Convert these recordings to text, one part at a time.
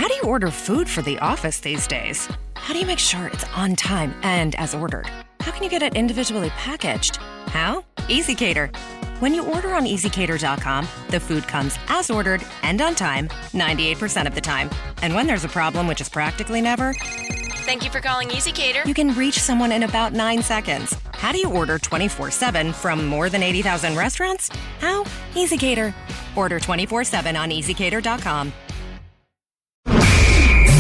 How do you order food for the office these days? How do you make sure it's on time and as ordered? How can you get it individually packaged? How? EasyCater. When you order on EasyCater.com, the food comes as ordered and on time 98% of the time. And when there's a problem, which is practically never, Thank you for calling EasyCater. you can reach someone in about 9 seconds. How do you order 24/7 from more than 80,000 restaurants? How? EasyCater. Order 24/7 on EasyCater.com.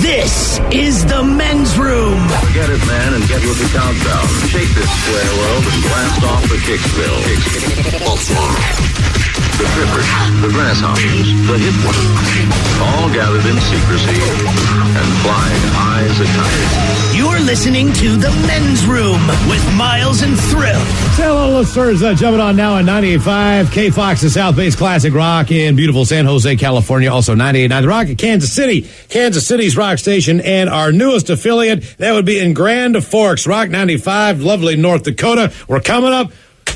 This is the men's room. Get it, man, and get with the countdown. Shake this square world and blast off the Kicksville. The trippers, the grasshoppers, the hip ones, all gathered in secrecy and flying high as a kite. You're listening to the men's room with Miles and Thrill. Say hello, listeners. Jumping on now on 98.5 K-Fox, South Base Classic Rock in beautiful San Jose, California. Also 98.9 The Rock in Kansas City, Kansas City's rock station, and our newest affiliate, that would be in Grand Forks, Rock 95, lovely North Dakota. We're coming up.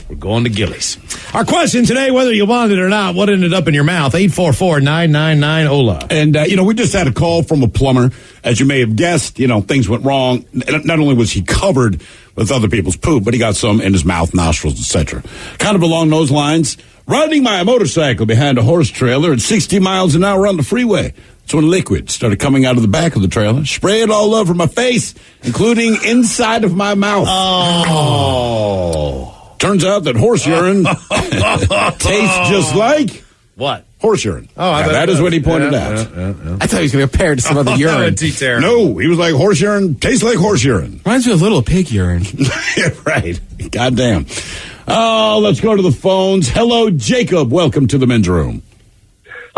We're going to Gillies. Our question today, whether you wanted it or not, what ended up in your mouth? 844-999-OLA. And, we just had a call from a plumber. As you may have guessed, things went wrong. Not only was he covered with other people's poop, but he got some in his mouth, nostrils, etc. Kind of along those lines, riding my motorcycle behind a horse trailer at 60 miles an hour on the freeway. That's when liquid started coming out of the back of the trailer, sprayed all over my face, including inside of my mouth. Oh. Turns out that horse urine tastes just like What? horse urine. Oh, I bet that it is does. what he pointed out. I thought he was going to compare it to some other urine. That would be terrible. No, he was like, horse urine tastes like horse urine. Reminds me of little pig urine. Yeah, right. Goddamn. Oh, let's go to the phones. Hello, Jacob. Welcome to the men's room.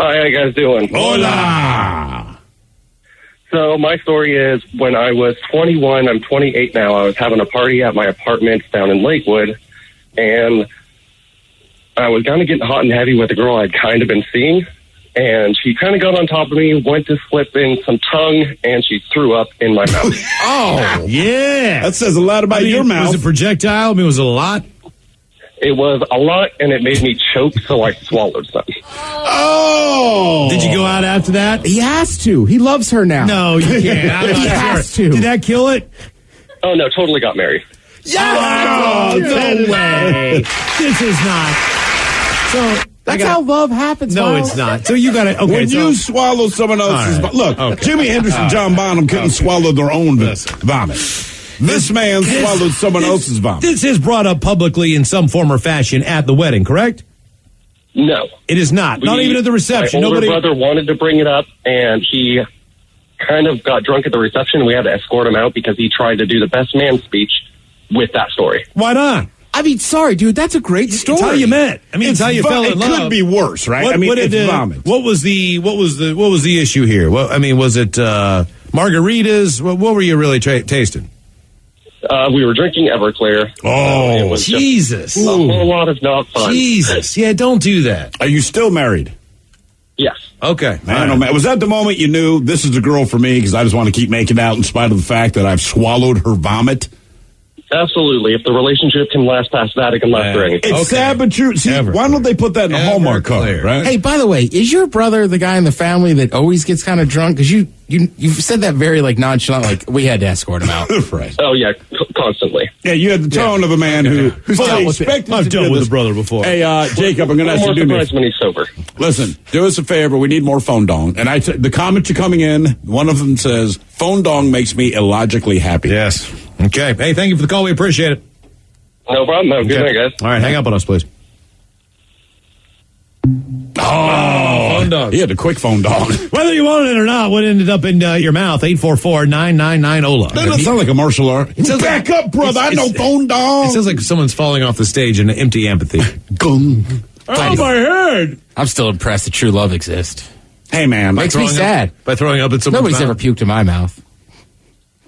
Hi, how you guys doing? Hola. So my story is when I was 21, I'm 28 now, I was having a party at my apartment down in Lakewood, and I was kind of getting hot and heavy with a girl I'd kind of been seeing, and she kind of got on top of me, went to slip in some tongue, and she threw up in my mouth. Oh, yeah. That says a lot about your mouth. Was it projectile? Was it a lot? It was a lot, and it made me choke, so I swallowed some. Oh! Did you go out after that? He has to. He loves her now. No, you can't. I'm not He sure. has to. Did that kill it? Oh, no, totally got married. Oh, no way. This is not. So That's how love happens. No, Miles. it's not. So you got to. Okay, When you swallow someone else's All right. look, Okay. Jimi Hendrix and John Bonham couldn't swallow their own vomit. This man swallowed someone else's vomit. This is brought up publicly in some form or fashion at the wedding, correct? No. It is not. Not even at the reception. My older Nobody. brother wanted to bring it up, and he kind of got drunk at the reception. We had to escort him out because he tried to do the best man speech with that story. Why not? I mean, sorry, dude. That's a great story. It's how you met. I mean, it's how you fell in It love. could be worse, right? What, it's vomit. What was the issue here? Was it margaritas? What were you really tasting? We were drinking Everclear. Oh, it was Jesus. just a whole lot of not fun. Jesus. Yeah, don't do that. Are you still married? Yes. Okay. Man, oh, man. Was that the moment you knew this is the girl for me because I just want to keep making out in spite of the fact that I've swallowed her vomit? Absolutely. If the relationship can last past that, it can last for anything. It's sad but true. See, why don't they put that in a Hallmark card, right? Hey, by the way, is your brother the guy in the family that always gets kind of drunk? Because you've said that very nonchalant, like we had to escort him out. Right. Oh, yeah, constantly. Yeah, you had the tone of a man who's fully expected I've to dealt do with this. a brother before. Hey, Jacob, I'm going to ask you More to do me. surprised when he's sober. Listen, do us a favor. We need more phone dong. And the comments are coming in. One of them says, phone dong makes me illogically happy. Yes. Okay. Hey, thank you for the call. We appreciate it. No problem. Have a good night, guys. All right, hang up on us, please. Oh, phone dong. He had a quick phone dong. Whether you wanted it or not, what ended up in your mouth? 844-999-OLA. Doesn't sound like a martial art. sounds Back like- up, brother. I know it's- phone dong. It sounds like someone's falling off the stage in an empty amphitheater. Gung. Oh, my head. I'm still impressed that true love exists. Hey, man. Makes me sad. By throwing up at someone's Nobody's mouth. ever puked in my mouth.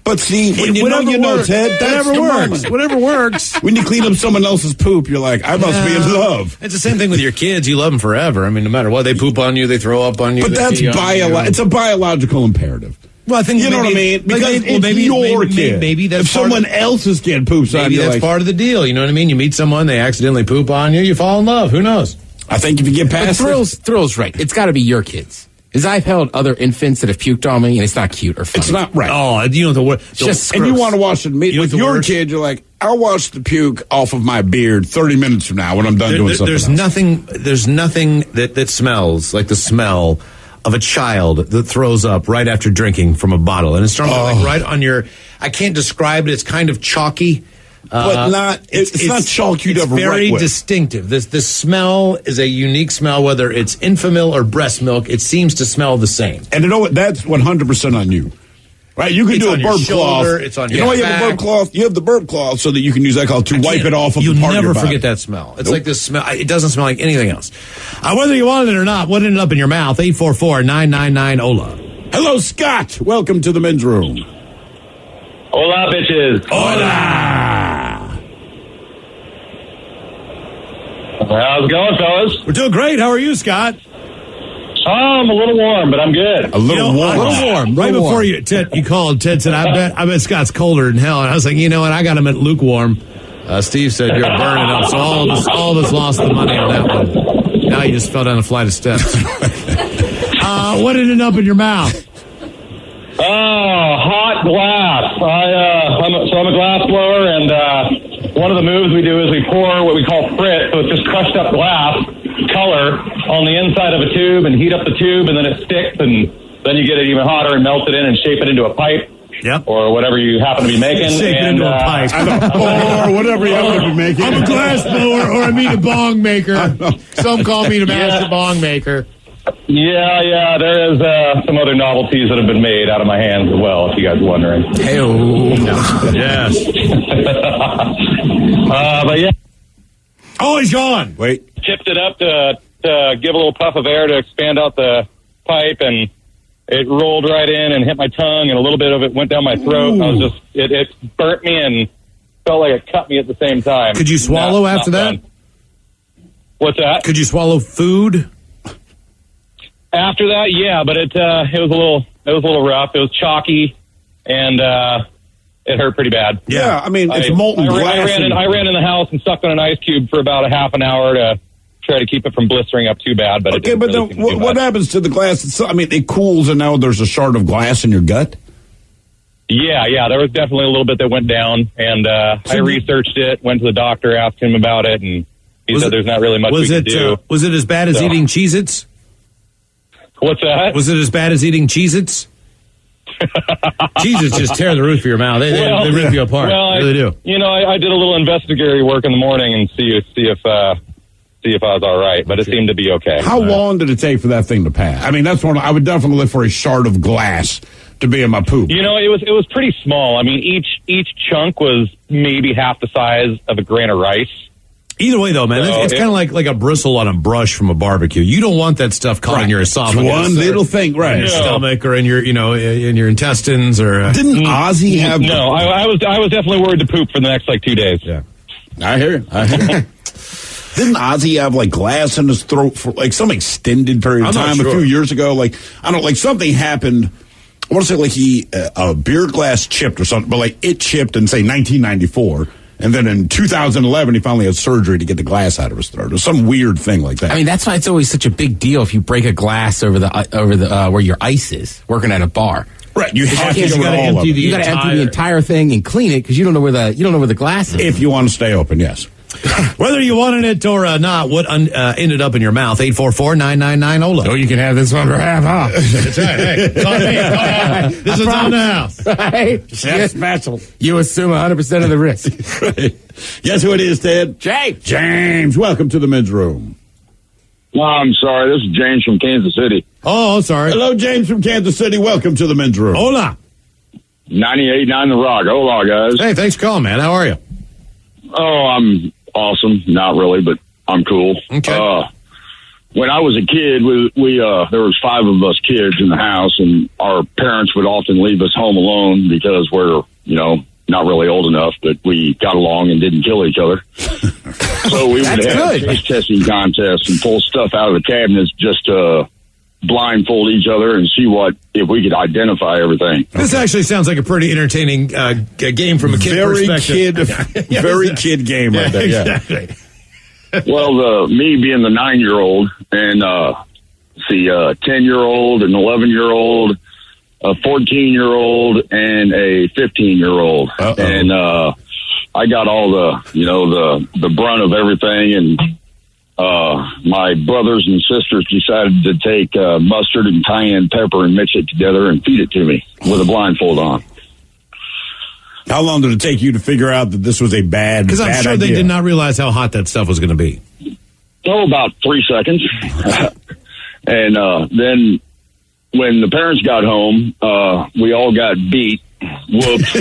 But see, when you know, Ted, that's whatever the works. moment. Whatever works. When you clean up someone else's poop, you're like, I must be in love. It's the same thing with your kids. You love them forever. I mean, no matter what, they poop on you, they throw up on you. But they that's pee on you. it's a biological imperative. Well, I think You know what I mean? Because it's your kid. Maybe that's if someone else's kid poops on maybe you, that's like, part of the deal. You know what I mean? You meet someone, they accidentally poop on you, you fall in love. Who knows? I think if you get But past Thrill's right. It's got to be your kids. Because I've held other infants that have puked on me, and it's not cute or funny. It's not right. Oh, you know the word. just and you gross. want to wash it immediately. With your kid, you're like, I'll wash the puke off of my beard 30 minutes from now when I'm done doing something There's else. There's nothing that smells like the smell of a child that throws up right after drinking from a bottle, and it's like right on your. I can't describe it. It's kind of chalky. But not, it's not chalk you'd ever It's very write with. distinctive. This smell is a unique smell, whether it's Infamil or breast milk. It seems to smell the same. And you know what? That's 100% on you. Right? You can It's do a on your burp shoulder, cloth. it's on you your know why you have a back. burp cloth? You have the burp cloth so that you can use that cloth to wipe it off of You'll the part of never your body. forget that smell. It's like this smell. It doesn't smell like anything else. Whether you want it or not, what ended up in your mouth? 844-999-OLA. Hello, Scott. Welcome to the men's room. Hola, bitches. Hola. How's it going, fellas? We're doing great. How are you, Scott? I'm a little warm, but I'm good. A little warm. Right before you, Ted, you called. Ted said, "I bet Scott's colder than hell." And I was like, you know what? I got him at lukewarm. Steve said, "You're burning up." So all of us lost the money on that one. Now you just fell down a flight of steps. What ended up in your mouth? Oh, hot glass. I'm a glass blower, and one of the moves we do is we pour what we call frit, so it's just crushed up glass color on the inside of a tube and heat up the tube, and then it sticks, and then you get it even hotter and melt it in and shape it into a pipe. Yep. Or whatever you happen to be making. Shape it into a pipe. Or whatever you happen to be making. I'm a glass blower, or I mean a bong maker. Some call me the master bong maker. Yeah, there is some other novelties that have been made out of my hands as well, if you guys are wondering. Yes. But yeah. Oh, he's gone. Wait. Tipped it up to give a little puff of air to expand out the pipe, and it rolled right in and hit my tongue, and a little bit of it went down my throat. And I was just, it burnt me and felt like it cut me at the same time. Could you swallow after that? Fun. What's that? Could you swallow food? After that, yeah, but it was a little rough. It was chalky, and it hurt pretty bad. Yeah, I mean, it's molten glass. I ran in the house and sucked on an ice cube for about a half an hour to try to keep it from blistering up too bad. But Okay, but then what happens to the glass? I mean, it cools, and now there's a shard of glass in your gut? Yeah, there was definitely a little bit that went down, and I researched it, went to the doctor, asked him about it, and he said there's not really much we can do. Was it as bad as eating Cheez-Its? What's that? Was it as bad as eating Cheez-Its? Cheez-Its just tear the roof of your mouth. They rip you apart. Well, they really do. You know, I did a little investigatory work in the morning and see if I was all right, but it seemed to be okay. How long did it take for that thing to pass? I mean, that's one. I would definitely look for a shard of glass to be in my poop. You know, it was pretty small. I mean, each chunk was maybe half the size of a grain of rice. Either way, though, man, So it's kind of like a bristle on a brush from a barbecue. You don't want that stuff caught in your esophagus, One little thing, right? in your stomach, or in your in your intestines, or Didn't Ozzy have? No, I was definitely worried to poop for the next 2 days. Yeah, I hear you. Didn't Ozzy have like glass in his throat for like some extended period of I'm not time sure. a few years ago? Like I don't like something happened. I want to say like he a beer glass chipped or something, but like it chipped in say 1994. And then in 2011, he finally had surgery to get the glass out of his throat. Or some weird thing like that. I mean, that's why it's always such a big deal if you break a glass over the where your ice is, working at a bar. Right, you have to You get gotta all of it. You got to empty the entire thing and clean it because you don't know where the glass is. If you want to stay open, yes. whether you wanted it or not, what ended up in your mouth? 844-999-OLA. Oh, you can have this one for half off. That's right. Hey, it's on me. This is on the house. Right? That's special. You assume 100% of the risk. Guess who it is, Ted? James, welcome to the men's room. No, I'm sorry. This is James from Kansas City. Oh, sorry. Hello, James from Kansas City. Welcome to the men's room. Hola. 98.9 The Rock. Hola, guys. Hey, thanks for calling, man. How are you? Oh, I'm awesome. Not really, but I'm cool. Okay. When I was a kid, we there was 5 of us kids in the house, and our parents would often leave us home alone because we're, not really old enough, but we got along and didn't kill each other. So we would have taste testing contests and pull stuff out of the cabinets just to blindfold each other and see if we could identify everything. This actually sounds like a pretty entertaining game from a kid perspective. Very kid game right there. Yeah. Exactly. Well, me being the 9-year-old and see, a 10-year-old, an 11-year-old, a 14-year-old, and a 15-year-old. And I got all the brunt of everything, and my brothers and sisters decided to take mustard and cayenne pepper and mix it together and feed it to me with a blindfold on. How long did it take you to figure out that this was a bad idea? Because I'm sure they did not realize how hot that stuff was going to be. Oh, about 3 seconds. And then when the parents got home, we all got beat. Whoops. Two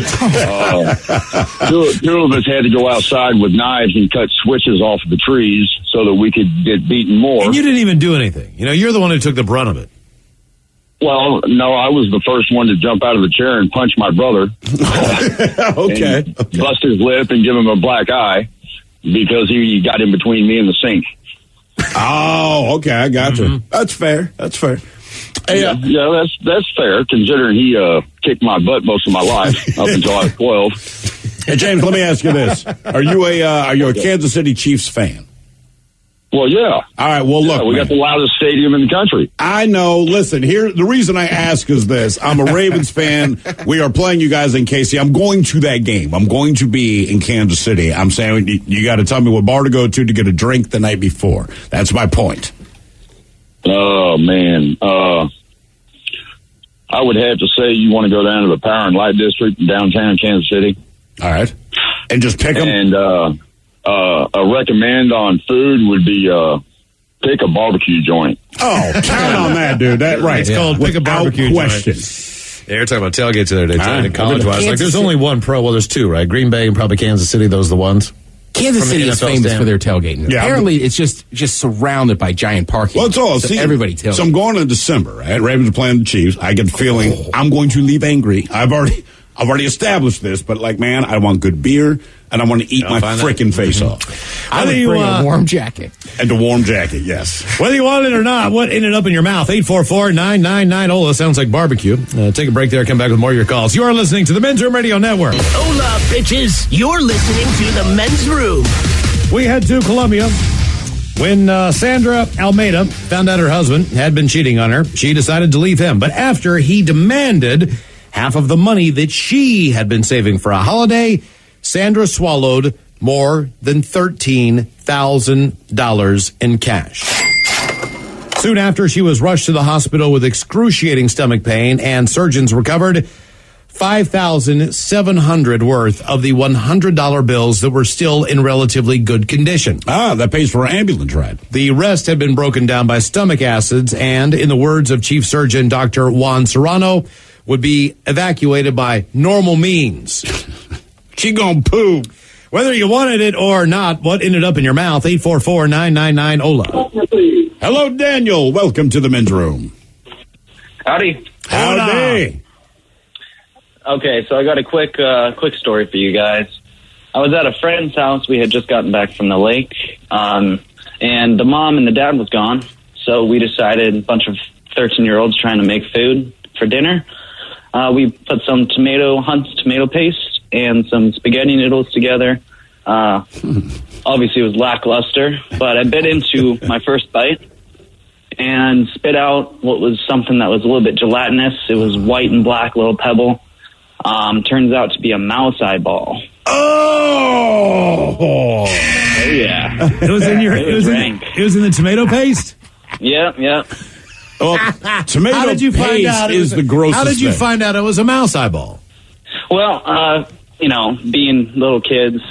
of us had to go outside with knives and cut switches off of the trees so that we could get beaten more. And you didn't even do anything. You're the one who took the brunt of it. Well, no, I was the first one to jump out of the chair and punch my brother. Okay. Bust his lip and give him a black eye because he got in between me and the sink. Oh, okay, I got you. That's fair. Hey, yeah, that's fair, considering he kicked my butt most of my life up until I was 12. Hey, James, let me ask you this: Are you a Kansas City Chiefs fan? Well, yeah. All right. Well, look, we got the loudest stadium in the country. I know. Listen, the reason I ask is this: I'm a Ravens fan. We are playing you guys in KC. I'm going to that game. I'm going to be in Kansas City. I'm saying you got to tell me what bar to go to get a drink the night before. That's my point. Oh, man. I would have to say you want to go down to the Power and Light District in downtown Kansas City. All right. And just pick them. And a recommend on food would be pick a barbecue joint. Oh, count on that, dude. It's called pick a barbecue question. Yeah, you're talking about tailgates the other day, college-wise. Like, there's only one pro. Well, there's two, right? Green Bay and probably Kansas City. Those are the ones. Kansas City is famous for their tailgating. Yeah, Apparently, it's just surrounded by giant parking. Well, it's all. So everybody tailgates. So I'm going in December, right? Ravens are playing the Chiefs. I get the feeling I'm going to leave angry. I've already established this, but man, I want good beer and I want to eat my freaking face off. I would bring a warm jacket. And a warm jacket, yes. Whether you want it or not, what ended up in your mouth? 844-999-OLA. Sounds like barbecue. Take a break there. Come back with more of your calls. You are listening to the Men's Room Radio Network. Hola, bitches. You're listening to the Men's Room. We head to Colombia. When Sandra Almeida found out her husband had been cheating on her, she decided to leave him. But after he demanded half of the money that she had been saving for a holiday, Sandra swallowed more than $13,000 in cash. Soon after, she was rushed to the hospital with excruciating stomach pain, and surgeons recovered $5,700 worth of the $100 bills that were still in relatively good condition. That pays for an ambulance ride. The rest had been broken down by stomach acids, and in the words of Chief Surgeon Dr. Juan Serrano, would be evacuated by normal means. She gonna poop. Whether you wanted it or not, what ended up in your mouth? 844-999-OLA. Hello, Daniel. Welcome to the Men's Room. Howdy. Howdy. Okay, so I got a quick story for you guys. I was at a friend's house. We had just gotten back from the lake, and the mom and the dad was gone. So we decided, a bunch of 13-year-olds trying to make food for dinner. We put some Hunt's tomato paste and some spaghetti noodles together. Obviously, it was lackluster, but I bit into my first bite and spit out what was something that was a little bit gelatinous. It was white and black, little pebble. Turns out to be a mouse eyeball. Oh yeah! It was in your. It was in the tomato paste. Yep. Well, tomato how did you paste find out is the grossest. How did you thing. find out it was a mouse eyeball? Well, being little kids,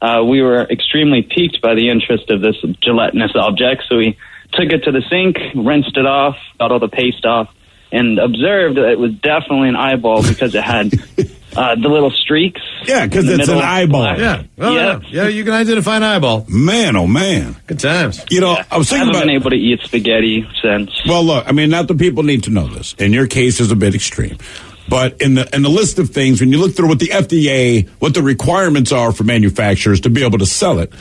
we were extremely piqued by the interest of this gelatinous object. So we took it to the sink, rinsed it off, got all the paste off, and observed that it was definitely an eyeball because it had the little streaks. Yeah, because it's an eyeball. Yeah. Well, yeah, you can identify an eyeball. Man, oh man. Good times. I was thinking I haven't been able to eat spaghetti since. Well, look, not that people need to know this. In your case is a bit extreme. But in the list of things, when you look through what the FDA, what the requirements are for manufacturers to be able to sell it,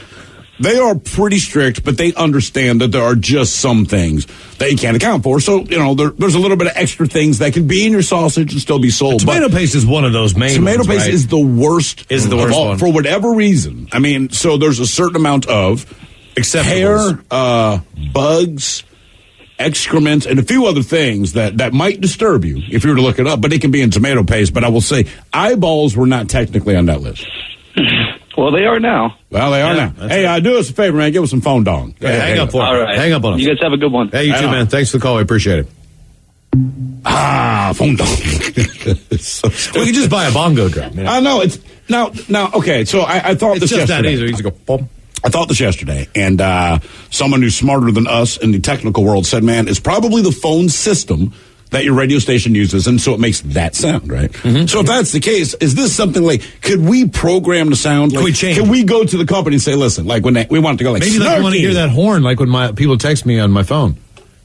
they are pretty strict, but they understand that there are just some things that you can't account for. So, there's a little bit of extra things that can be in your sausage and still be sold. Tomato paste is one of those main Tomato ones, paste right? is the worst. Is the worst one. For whatever reason. So there's a certain amount of hair, bugs, excrement, and a few other things that might disturb you if you were to look it up, but it can be in tomato paste. But I will say eyeballs were not technically on that list. Well, they are now. Well, they are now. Hey, do us a favor, man. Give us some phone dong. Hang up for All it. right. Hang up on us. You guys have a good one. Hey, you too, man. Thanks for the call. I appreciate it. Phone dong. We can just buy a bongo drum. You know? I know. It's now. Okay, so I thought It's this just that yesterday. easy. You just go, boom. I thought this yesterday, and someone who's smarter than us in the technical world said, man, it's probably the phone system that your radio station uses, and so it makes that sound, right? Mm-hmm. So if that's the case, is this something like, could we program the sound? Can we change Can it? we go to the company and say, listen, like when we want it to go like, Maybe like you want to hear that horn, like when my people text me on my phone.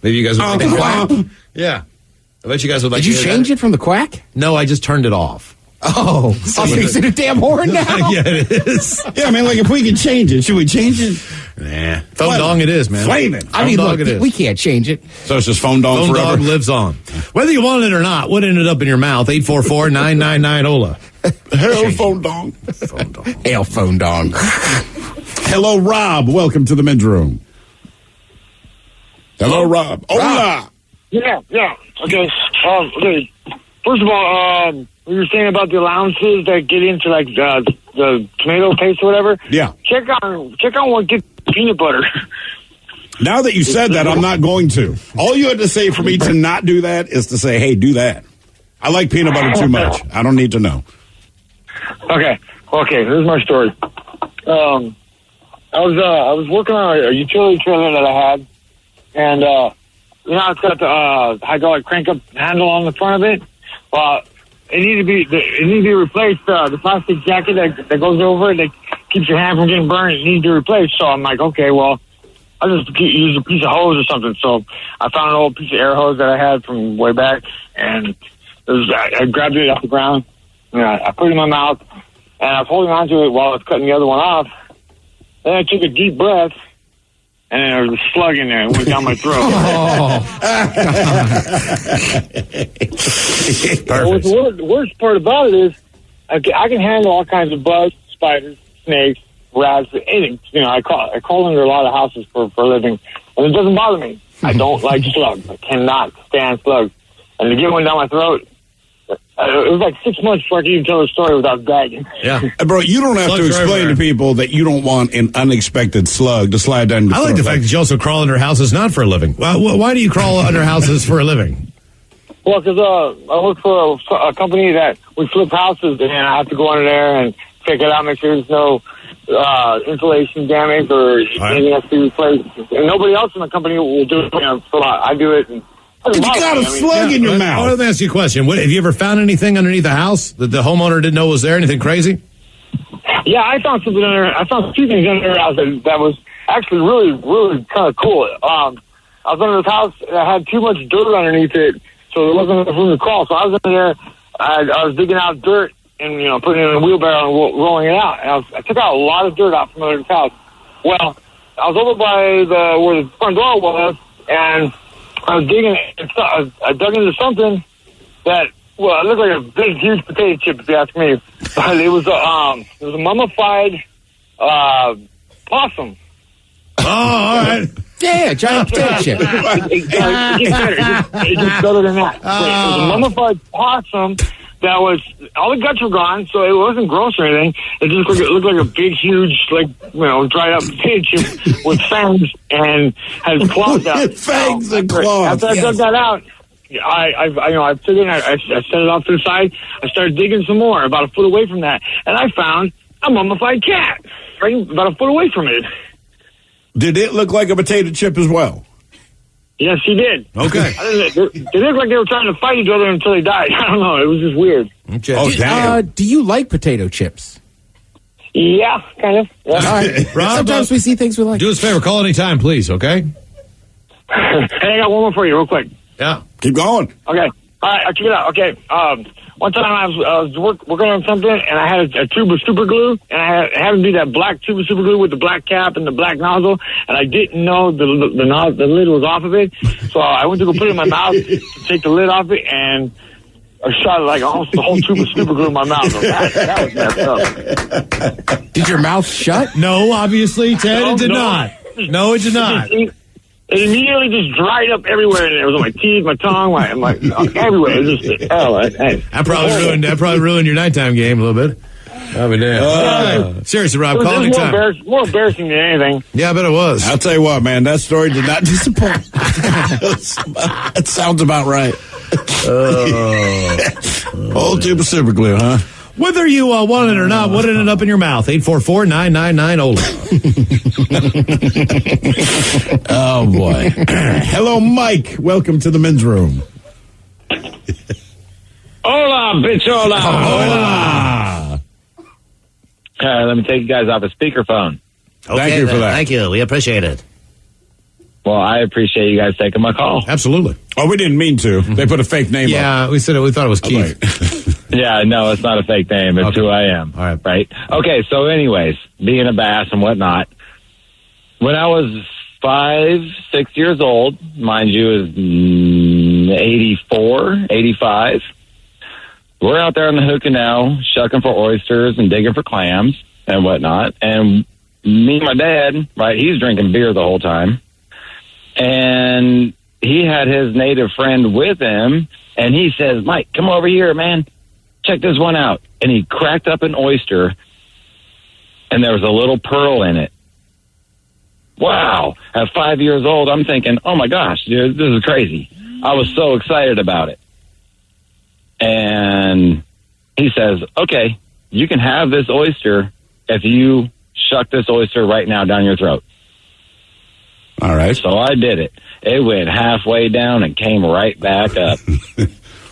Maybe you guys would think, wow. Yeah. I bet you guys would like Did you to hear change that. it from the quack? No, I just turned it off. Oh, is it a damn horn now? Yeah, it is. Yeah, man, like if we can change it, should we change it? Nah. Phone dong it is, man. Flaming. I mean, Phone look, dog it is. we can't change it. So it's just phone dong Phone forever. dog lives on. Whether you want it or not, what ended up in your mouth? 844-999-OLA. Hell, phone dong. Phone dong. Hail phone dong. Hello, Rob. Welcome to the men's room. Hello, Rob. Hola. Yeah. Okay. Okay. First of all, you were saying about the allowances that get into like the tomato paste or whatever. Yeah. Check on what gets peanut butter. Now that you said that, I'm not going to. All you had to say for me to not do that is to say, hey, do that. I like peanut butter too much. I don't need to know. Okay. Here's my story. I was working on a utility trailer that I had, and it's got the hydraulic crank up handle on the front of it. Well, it needed to be replaced. The plastic jacket that goes over it that keeps your hand from getting burned, it needs to be replaced. So I'm like, okay, well, I'll just use a piece of hose or something. So I found an old piece of air hose that I had from way back, and I grabbed it off the ground. I put it in my mouth, and I was holding on to it while I was cutting the other one off. Then I took a deep breath, and there was a slug in there. It went down my throat. The worst part about it is I can handle all kinds of bugs, spiders, snakes, rats, anything. I crawl under a lot of houses for a living, and it doesn't bother me. I don't like slugs. I cannot stand slugs. And to get one down my throat, it was like 6 months before I could even tell the story without gagging. Yeah. Bro, you don't have Slugs to are explain everywhere. to people that you don't want an unexpected slug to slide down your I like throat. the fact that you also crawl under houses not for a living. Why do you crawl under houses for a living? Well, because I work for a company that we flip houses, and I have to go under there and check it out, make sure there's no insulation damage or anything has to be replaced. And nobody else in the company will do it. So I do it. And But you got a slug in your mouth. Let me ask you a question. Have you ever found anything underneath the house that the homeowner didn't know was there? Anything crazy? Yeah, I found something under. I found two things under the house that was actually really, really kind of cool. I was under this house that had too much dirt underneath it, so there wasn't enough room to crawl. So I was under there. I was digging out dirt and putting it in a wheelbarrow and rolling it out. And I took out a lot of dirt out from under this house. Well, I was over by where the front door was, and I was digging. I dug into something that, well, it looked like a big, huge potato chip, if you ask me. But it was a mummified possum. Oh, all right. Yeah, giant potato chip. It gets better. It gets better than that. It was a mummified possum that was, all the guts were gone, so it wasn't gross or anything. It just looked like a big, huge, dried up potato chip with fangs and has claws out. Fangs and claws. After I dug that out, I took it and I set it off to the side. I started digging some more, about a foot away from that, and I found a mummified cat, right about a foot away from it. Did it look like a potato chip as well? Yes, he did. Okay. They looked like they were trying to fight each other until they died. I don't know. It was just weird. Okay. Oh, damn. Do you like potato chips? Yeah, kind of. Yeah. All right. Rob, Sometimes we see things we like. do us a favor. Call anytime, please, okay? Hey, I got one more for you, real quick. Yeah. Keep going. Okay. All right, check it out. Okay. One time I was working on something, and I had a tube of super glue, and I had to do that black tube of super glue with the black cap and the black nozzle, and I didn't know the lid was off of it, so I went to go put it in my mouth to take the lid off it, and I shot like almost the whole tube of super glue in my mouth. That was messed up. Did your mouth shut? No, obviously, Ted, it did not. No, it did not. It immediately just dried up everywhere, and it was on my teeth, my tongue, my everywhere. It was just That probably ruined your nighttime game a little bit. I'll be damned. Seriously, Rob, calling time. More embarrassing than anything. Yeah, I bet it was. I'll tell you what, man, that story did not disappoint. That sounds about right. Whole tube of super glue, huh? Whether you want it or not, what ended up in your mouth? 844-999-OLA. Oh, boy. Hello, Mike. Welcome to the men's room. Hola, bichola. Hola. Let me take you guys off a speakerphone. Okay, Thank you for that. Thank you. We appreciate it. Well, I appreciate you guys taking my call. Absolutely. Oh, we didn't mean to. They put a fake name up. Yeah, we said it. We thought it was Keith. Yeah, no, it's not a fake name. It's who I am. All right. Right? Okay, so anyways, being a bass and whatnot, when I was 5-6 years old, mind you, is 84, 85, we're out there on the Hood Canal shucking for oysters and digging for clams and whatnot. And me and my dad, right, he's drinking beer the whole time. And he had his native friend with him, and he says, Mike, come over here, man. Check this one out. And he cracked up an oyster, and there was a little pearl in it. Wow. At 5 years old, I'm thinking, oh, my gosh, dude, this is crazy. I was so excited about it. And he says, okay, you can have this oyster if you shuck this oyster right now down your throat. All right. So I did it. It went halfway down and came right back up.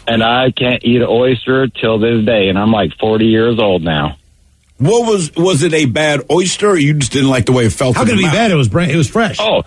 And I can't eat an oyster till this day, and I'm like 40 years old now. What was it a bad oyster, or you just didn't like the way it felt? How could it be bad? It was fresh. Oh,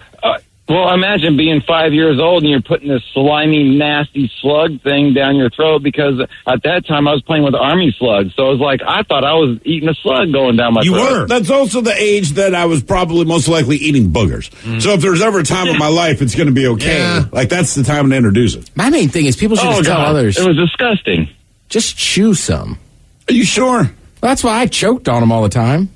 well, imagine being 5 years old and you're putting this slimy, nasty slug thing down your throat, because at that time I was playing with army slugs. So it was like I thought I was eating a slug going down my throat. You were. That's also the age that I was probably most likely eating boogers. So if there's ever a time in my life it's going to be okay, like that's the time to introduce it. My main thing is people should just tell others. It was disgusting. Just chew some. Are you sure? Well, that's why I choked on them all the time.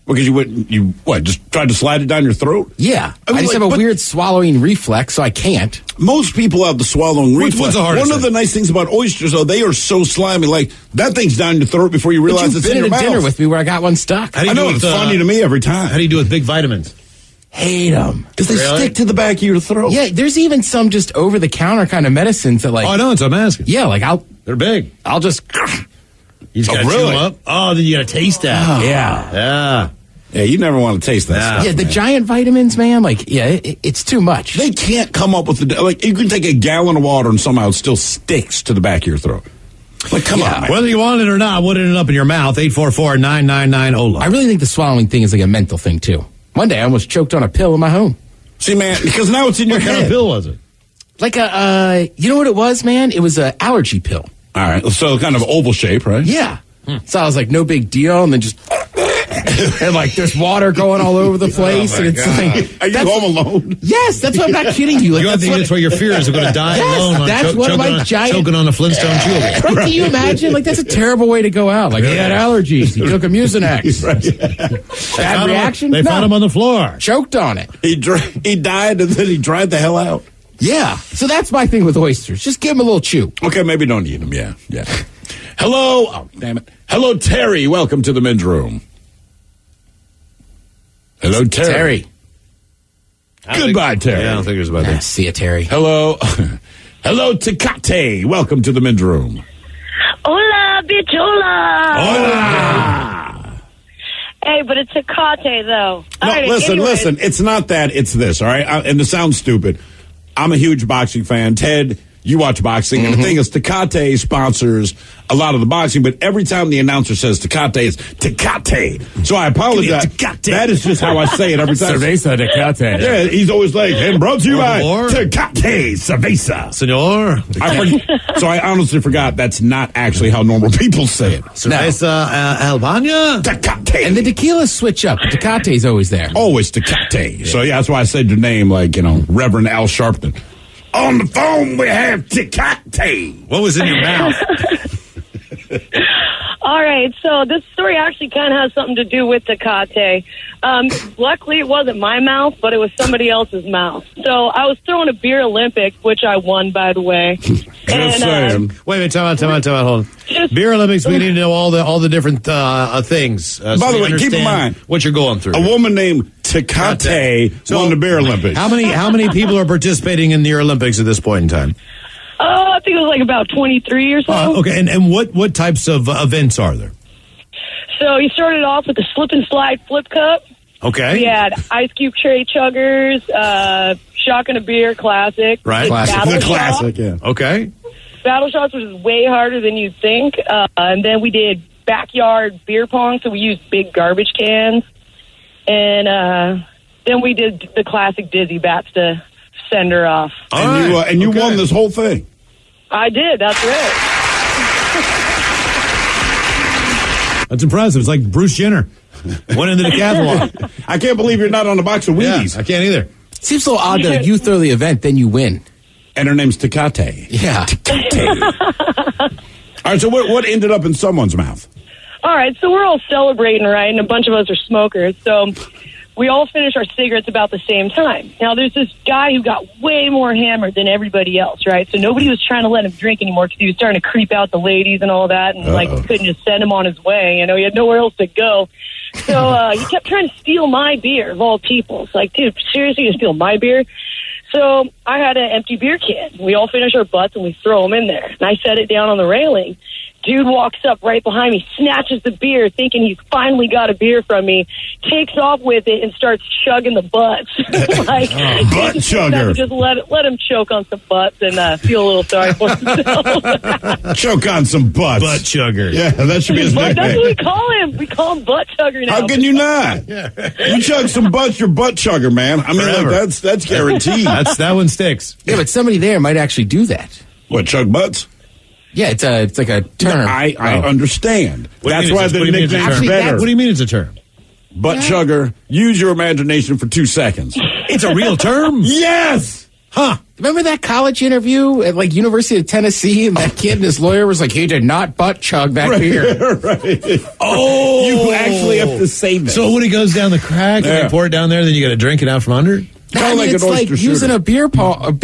Because you just tried to slide it down your throat? Yeah. I mean, I just have a weird swallowing reflex, so I can't. Most people have the swallowing reflex. What's the hardest One of the nice things about oysters, though, they are so slimy. Like, that thing's down your throat before you realize it's in your mouth. You've been at a dinner with me where I got one stuck. I know, it's funny to me every time. How do you do with big vitamins? Hate them. Because they stick to the back of your throat. Yeah, there's even some just over-the-counter kind of medicines that, like... Oh, I know, it's I'm asking. Yeah, like They're big. I'll just... You just gotta chew them up. Oh, then you gotta taste that. Oh. Yeah. Yeah, you never want to taste that stuff. Yeah, the giant vitamins, man, like, it's too much. They can't come up with like, you can take a gallon of water and somehow it still sticks to the back of your throat. Like, come on, man. Whether you want it or not, what ended up in your mouth? 844-999-OLA. I really think the swallowing thing is like a mental thing, too. One day I almost choked on a pill in my home. See, man, because now it's in your What head. kind of pill was it? Like you know what it was, man? It was an allergy pill. All right, so kind of oval shape, right? Yeah. So I was like, no big deal, and then just... and like there's water going all over the place, and it's like, are you home alone? Yes, that's what I'm not kidding you. Like, That's where your fear is of going to die alone. That's one of my giant choking on a Flintstone chewable. Right? Can you imagine? Like that's a terrible way to go out. Like he had allergies. He took a Mucinex. Bad reaction. They found him on the floor. Choked on it. He died, and then he dried the hell out. Yeah. So that's my thing with oysters. Just give them a little chew. Okay, maybe don't eat them. Yeah. Hello. Oh, damn it. Hello, Terry. Welcome to the men's room. Hello, Terry. Goodbye, Terry. Yeah, I don't think it was about that. See ya, Terry. Hello. Hello, Tecate. Welcome to the men's room. Hola, bichola. Hola. Hey, but it's Tecate, though. No, listen. It's not that. It's this, all right? And to sound stupid, I'm a huge boxing fan. Ted, you watch boxing. And the thing is, Tecate sponsors a lot of the boxing, but every time the announcer says Tecate, it's Tecate. So I apologize. That is just how I say it every time. Cerveza Tecate. Yeah, he's always like, and brought to you by Tecate Cerveza. Senor. So I honestly forgot that's not actually how normal people say it. Cerveza Albania? Tecate. And the tequilas switch up. Tecate's always there. Always Tecate. Yeah. So yeah, that's why I said your name like, Reverend Al Sharpton. On the phone, we have Tecate. What was in your mouth? All right. right, so this story actually kind of has something to do with Tecate. Luckily, it wasn't my mouth, but it was somebody else's mouth. So I was throwing a beer Olympics, which I won, by the way. And, Wait a minute, time out, hold on. Beer Olympics, we need to know all the different things. By the way, keep in mind what you're going through. A woman named Tecate won the Beer Olympics. How many people are participating in the Olympics at this point in time? I think it was like about 23 or so. Okay, and what types of events are there? So you started off with the slip and slide flip cup. Okay. We had ice cube tray chuggers, shotgun a beer classic. Right. The classic, yeah. Okay. Battle shots, which is way harder than you'd think. And then we did backyard beer pong, so we used big garbage cans. And then we did the classic dizzy bats to send her off. And you won this whole thing. I did, that's right. That's impressive. It's like Bruce Jenner went into the decathlon. I can't believe you're not on a box of Wheaties. Yeah, I can't either. Seems so odd that you throw the event, then you win. And her name's Tecate. Yeah. All right, so what ended up in someone's mouth? All right, so we're all celebrating, right? And a bunch of us are smokers. So we all finish our cigarettes about the same time. Now, there's this guy who got way more hammered than everybody else, right? So nobody was trying to let him drink anymore because he was starting to creep out the ladies and all that. And, we couldn't just send him on his way. You know, he had nowhere else to go. So he kept trying to steal my beer, of all people. It's like, dude, seriously, you steal my beer? So I had an empty beer can. We all finish our butts and we throw them in there. And I set it down on the railing. Dude walks up right behind me, snatches the beer, thinking he's finally got a beer from me, takes off with it and starts chugging the butts. Butt chugger. Just let him choke on some butts and feel a little sorry for himself. Choke on some butts. Butt chugger. Yeah, that should be his nickname. That's what we call him. We call him butt chugger now. How can you not? You chug some butts, you're butt chugger, man. I mean, that's guaranteed. That one sticks. Yeah, but somebody there might actually do that. What, chug butts? Yeah, it's like a term. I understand. That's why the nickname's better. What do you mean it's a term? Butt chugger. Use your imagination for 2 seconds. It's a real term? Yes! Huh. Remember that college interview at like University of Tennessee, and that kid and his lawyer was like, he did not butt chug that beer. Right. Oh, you actually have to say that. So when it goes down the crack and you pour it down there, then you got to drink it out from under. It's like using a beer bong,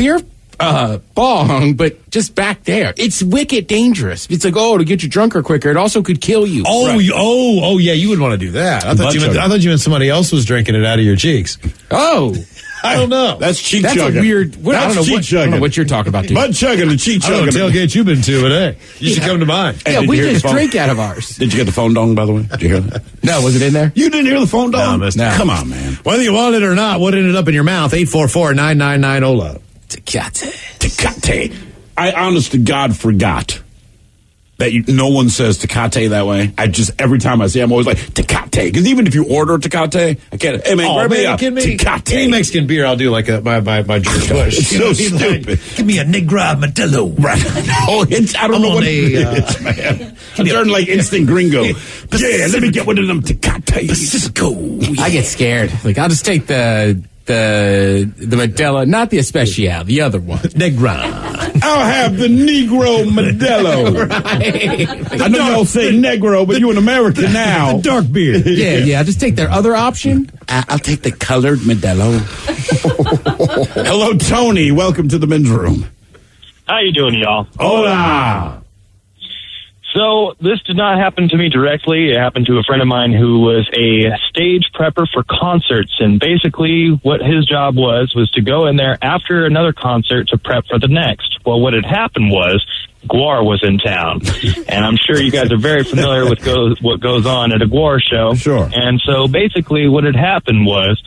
but just back there. It's wicked dangerous. It's like, to get you drunker quicker. It also could kill you. Oh, yeah, you would want to do that. I thought you meant somebody else was drinking it out of your cheeks. Oh. I don't know. That's cheek That's chugging. A weird. I don't know what you're talking about, dude. Butt chugging and cheek chugging. I don't know what tailgate you've been to, but hey, you should come to mine. Yeah, we just drink out of ours. Did you get the phone dong, by the way? Did you hear that? No, was it in there? You didn't hear the phone dong? No. Come on, man. Whether you want it or not, what ended up in your mouth? 844-999-OLA. Tecate. I honest to God forgot that no one says Tecate that way. Every time I say it, I'm always like, Tecate. Because even if you order Tecate, I can't, hey man, grab me a Tecate. Any Mexican beer, I'll do like my George Bush. It's so stupid. Give me a Negra Modelo. Right. I don't know what it is, man. I'm turning like instant gringo. Yeah, let me get one of them Tecate. Pacifico. I get scared. Like, I'll just take the Modelo, not the Especial, the other one. Negra. I'll have the Negro Modelo. Right. I know y'all say Negro, but you're an American now. The dark beer. Yeah. I'll just take their other option. I'll take the colored Modelo. Hello, Tony. Welcome to the men's room. How you doing, y'all? Hola. So this did not happen to me directly. It happened to a friend of mine who was a stage prepper for concerts. And basically what his job was to go in there after another concert to prep for the next. Well, what had happened was Guar was in town. And I'm sure you guys are very familiar with what goes on at a Guar show. Sure. And so basically what had happened was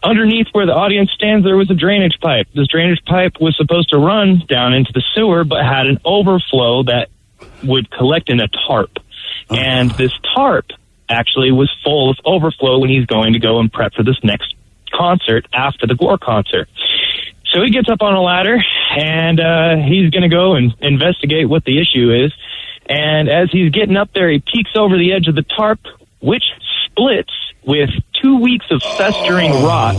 underneath where the audience stands, there was a drainage pipe. This drainage pipe was supposed to run down into the sewer, but had an overflow that would collect in a tarp. And this tarp actually was full of overflow when he's going to go and prep for this next concert after the Gore concert. So he gets up on a ladder and he's going to go and investigate what the issue is. And as he's getting up there, he peeks over the edge of the tarp, which splits with 2 weeks of festering rot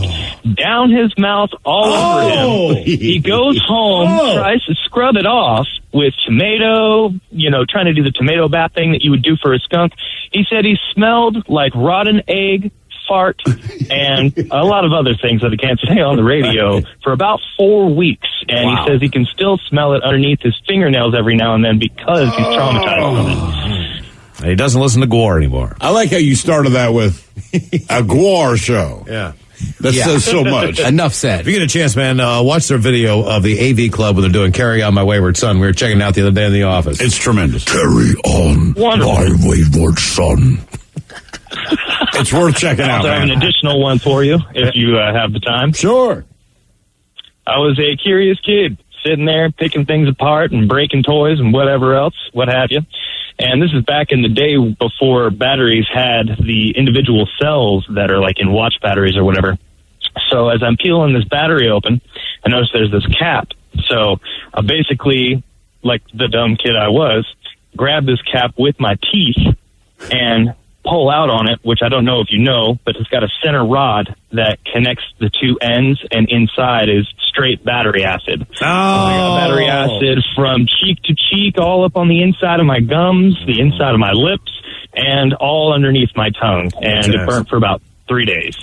down his mouth all over him. He goes home, tries to scrub it off with tomato, trying to do the tomato bath thing that you would do for a skunk. He said he smelled like rotten egg, fart, and a lot of other things that I can't say on the radio for about 4 weeks. And he says he can still smell it underneath his fingernails every now and then because he's traumatized from it. He doesn't listen to Gwar anymore. I like how you started that with a Gwar show. Yeah. That says so much. Enough said. If you get a chance, man, watch their video of the AV Club when they're doing Carry On My Wayward Son. We were checking it out the other day in the office. It's tremendous. Carry on my wayward son. It's worth checking out, I have an additional one for you if you have the time. Sure. I was a curious kid sitting there picking things apart and breaking toys and whatever else, what have you. And this is back in the day before batteries had the individual cells that are like in watch batteries or whatever. So as I'm peeling this battery open, I notice there's this cap. So I basically, like the dumb kid I was, grabbed this cap with my teeth and pull out on it, which I don't know if you know, but it's got a center rod that connects the two ends, and inside is straight battery acid. I got battery acid from cheek to cheek, all up on the inside of my gums, the inside of my lips, and all underneath my tongue. And it burnt for about 3 days.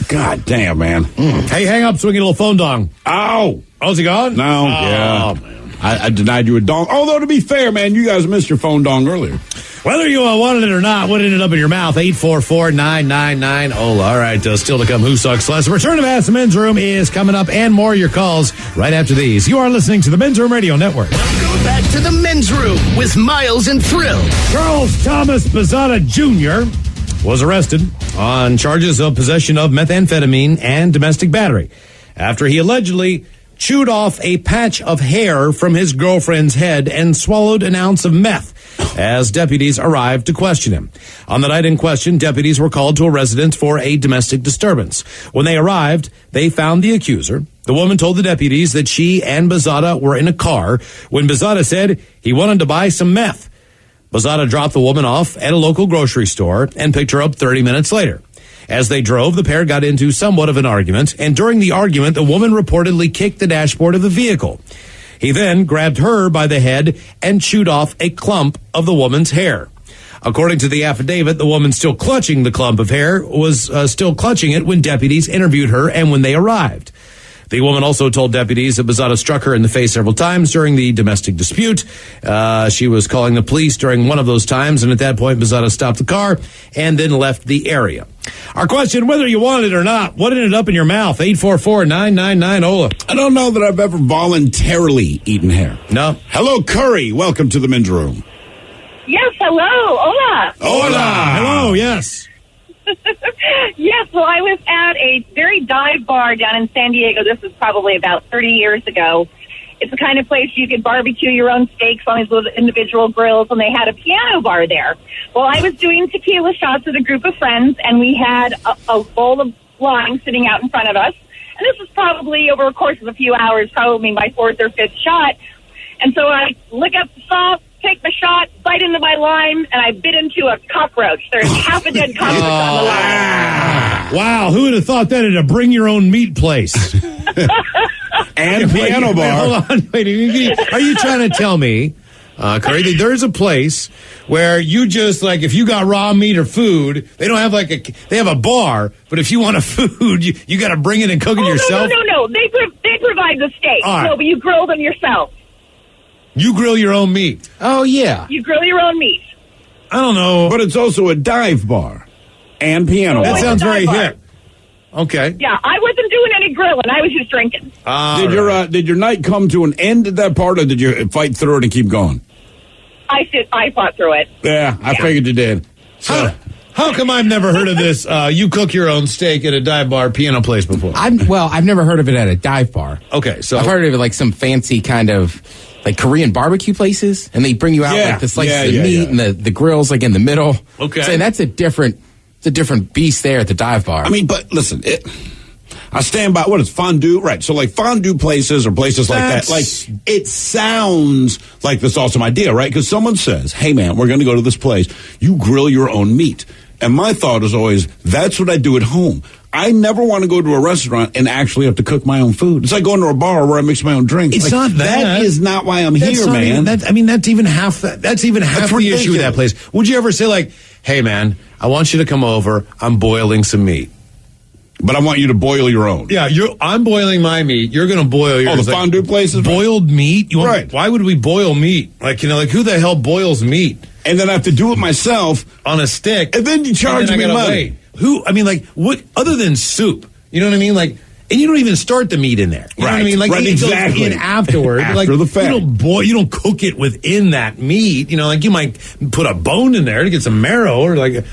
God damn, man. Hey, hang up so we can get a little phone dong. Ow! Oh, is he gone? No. Yeah. Man. I denied you a dong. Although, to be fair, man, you guys missed your phone dong earlier. Whether you wanted it or not, what ended up in your mouth? 844-999-OLA. All right, still to come, Who Sucks Less? Return of Ask the Men's Room is coming up, and more of your calls right after these. You are listening to the Men's Room Radio Network. Welcome back to the Men's Room with Miles and Thrill. Charles Thomas Pizzata Jr. was arrested on charges of possession of methamphetamine and domestic battery after he allegedly chewed off a patch of hair from his girlfriend's head and swallowed an ounce of meth as deputies arrived to question him. On the night in question, deputies were called to a residence for a domestic disturbance. When they arrived, they found the accuser. The woman told the deputies that she and Pizzata were in a car when Pizzata said he wanted to buy some meth. Pizzata dropped the woman off at a local grocery store and picked her up 30 minutes later. As they drove, the pair got into somewhat of an argument, and during the argument, the woman reportedly kicked the dashboard of the vehicle. He then grabbed her by the head and chewed off a clump of the woman's hair. According to the affidavit, the woman still clutching the clump of hair was still clutching it when deputies interviewed her and when they arrived. The woman also told deputies that Pizzata struck her in the face several times during the domestic dispute. She was calling the police during one of those times, and at that point, Pizzata stopped the car and then left the area. Our question, whether you wanted it or not, what ended up in your mouth? 844-999-OLA. I don't know that I've ever voluntarily eaten hair. No. Hello, Curry. Welcome to the Men's Room. Yes, hello. Hola. Hola. Hello, yes. Yes, well, I was at a very dive bar down in San Diego. This was probably about 30 years ago. It's the kind of place you could barbecue your own steaks on these little individual grills, and they had a piano bar there. Well, I was doing tequila shots with a group of friends, and we had a bowl of wine sitting out in front of us. And this was probably over a course of a few hours, probably my fourth or fifth shot. And so I lick up the sauce, take the shot, bite into my lime, and I bit into a cockroach. There's half a dead cockroach on the lime. Wow, who would have thought that at a bring your own meat place? And piano bar. Hold on, wait. Are you trying to tell me, Curry, that there's a place where you just, like, if you got raw meat or food, they don't have they have a bar, but if you want a food, you got to bring it and cook it yourself? No. They provide the steak. All right. No, but you grill them yourself. You grill your own meat. Oh, yeah. You grill your own meat. I don't know. But it's also a dive bar and piano bar. That sounds very hip. Okay. Yeah, I wasn't doing any grilling. I was just drinking. Did your night come to an end at that part, or did you fight through it and keep going? I fought through it. Yeah, I figured you did. So, how come I've never heard of this? You cook your own steak at a dive bar piano place before? I've never heard of it at a dive bar. Okay, so I've heard of it like some fancy kind of like Korean barbecue places, and they bring you out like the slices of meat and the grills like in the middle. Okay, so that's a different beast there at the dive bar. I mean, but listen, I stand by what is fondue, right? So like fondue places or places like that, like it sounds like this awesome idea, right? Because someone says, "Hey man, we're going to go to this place. You grill your own meat." And my thought is always, that's what I do at home. I never want to go to a restaurant and actually have to cook my own food. It's like going to a bar where I mix my own drinks. It's not that. That is not why I'm here, man. That's even half the issue with that place. Would you ever say like, "Hey man, I want you to come over. I'm boiling some meat." But I want you to boil your own. Yeah, I'm boiling my meat. You're going to boil yours. Oh, the fondue places? Boiled meat? Right. Why would we boil meat? Like, who the hell boils meat? And then I have to do it myself. On a stick. And then you charge me money. Wait. What, other than soup? You know what I mean? Like, and you don't even start the meat in there. You know what I mean? Like, it exactly. goes in afterward. After the fact. You don't cook it within that meat. You might put a bone in there to get some marrow or get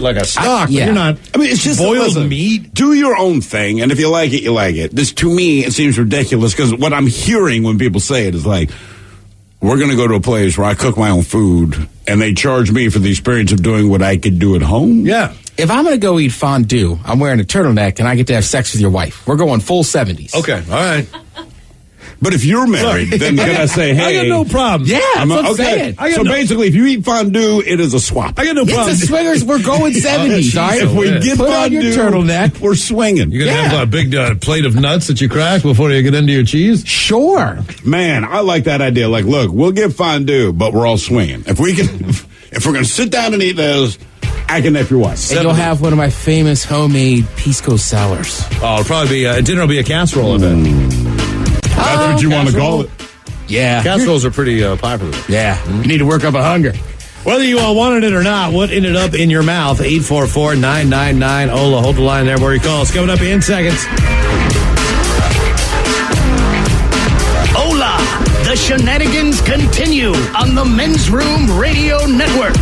like a stock. But you're not. I mean, it's just boiled meat. Do your own thing, and if you like it, you like it. This, to me, it seems ridiculous because what I'm hearing when people say it is like, we're going to go to a place where I cook my own food, and they charge me for the experience of doing what I could do at home. Yeah. If I'm going to go eat fondue, I'm wearing a turtleneck, and I get to have sex with your wife. We're going full 70s. Okay, all right. But if you're married, then can I say, hey? I got no problem. Yeah, that's what I'm saying. So basically, if you eat fondue, it is a swap. I got no problem. It's a swingers. We're going 70s, all right? If we get Put on fondue, your turtleneck. We're swinging. You're going to have a big plate of nuts that you crack before you get into your cheese? Sure. Man, I like that idea. Like, look, we'll get fondue, but we're all swinging. If we're going to sit down and eat those, I can F your wife. And you'll have one of my famous homemade pisco sours. Oh, it'll probably be, dinner will be a casserole, I bet. That's what you want to call it. Yeah. Casseroles are pretty popular. Yeah. You need to work up a hunger. Whether you all wanted it or not, what ended up in your mouth? 844-999-OLA. Hold the line there where you call. It's coming up in seconds. Hola! The shenanigans continue on the Men's Room Radio Network.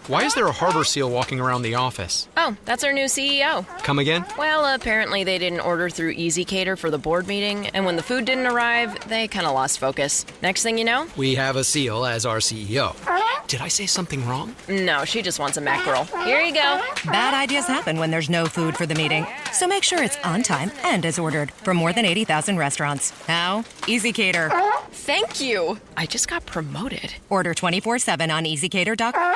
Why is there a harbor seal walking around the office? Oh, that's our new CEO. Come again? Well, apparently they didn't order through EasyCater for the board meeting, and when the food didn't arrive, they kind of lost focus. Next thing you know... We have a seal as our CEO. Did I say something wrong? No, she just wants a mackerel. Here you go. Bad ideas happen when there's no food for the meeting. So make sure it's on time and as ordered from more than 80,000 restaurants. How? EasyCater. Thank you. I just got promoted. Order 24/7 on EasyCater.com.